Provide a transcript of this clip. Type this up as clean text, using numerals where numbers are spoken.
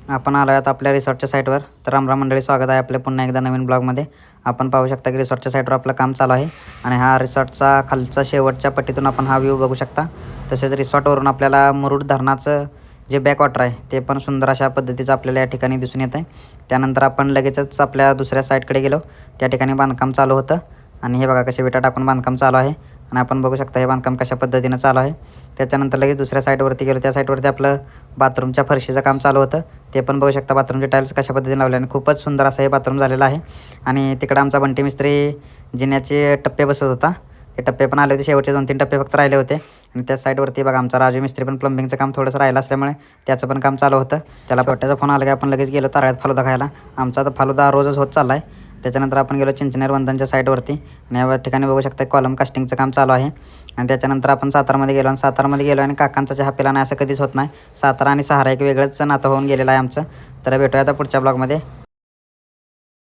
आपण आलो आहोत आपल्या रिसॉर्टच्या साईटवर. तर रामराम मंडळी, स्वागत आहे आपले पुन्हा एकदा नवीन ब्लॉगमध्ये. आपण पाहू शकता की रिसॉर्टच्या साईटवर आपलं काम चालू आहे आणि हा रिसॉर्टचा खालचा शेवटच्या पट्टीतून आपण हा व्ह्यू बघू शकता. तसेच रिसॉर्टवरून आपल्याला मुरुड धरणाचं जे बॅकवॉटर आहे ते पण सुंदर अशा पद्धतीचं आपल्याला या ठिकाणी दिसून येतं आहे. त्यानंतर आपण लगेचच आपल्या दुसऱ्या साईटकडे गेलो. त्या ठिकाणी बांधकाम चालू होतं आणि हे बघा कसे विटा टाकून बांधकाम चालू आहे आणि आपण बघू शकता हे बांधकाम कशा पद्धतीनं चालू आहे. त्याच्यानंतर लगेच दुसऱ्या साईटवरती गेलो. त्या साईटवरती आपलं बाथरूमच्या फरशीचं काम चालू होतं. ते पण बघू शकता बाथरूमचे टाईल्स कशा पद्धतीने लावले आणि खूपच सुंदर असं हे बाथरूम झालेलं आहे. आणि तिकडं आमचा बंटी मिस्त्री जिन्याचे टप्पे बसवत होता. ते टप्पे पण आले होते, शेवटचे 2-3 टप्पे फक्त राहिले होते. आणि त्या साईडवरती बघा आमचा राजू मिस्त्री पण प्लंबिंगचं काम थोडंसं राहिलं असल्यामुळे त्याचं पण काम चालू होतं. त्याला पोट्याचा फोन आला की आपण लगेच गेलो तारळ्यात फालुदा खायला. आमचा तर फालुदा रोजच होत चालला आहे. त्याच्यानंतर आपण गेलो चिंचनेर वंदनच्या साईडवरती आणि या ठिकाणी बघू शकता कॉलम कास्टिंगचं काम चालू आहे. आणि त्याच्यानंतर आपण सातारामध्ये गेलो आणि सातारामध्ये गेलो आणि काकांचा चहा पिला नाही असं कधीच होत नाही. सातारा आणि सहारा एक वेगळंच नातं होऊन गेलेलं आहे आमचं. तर भेटूया आता पुढच्या ब्लॉगमध्ये.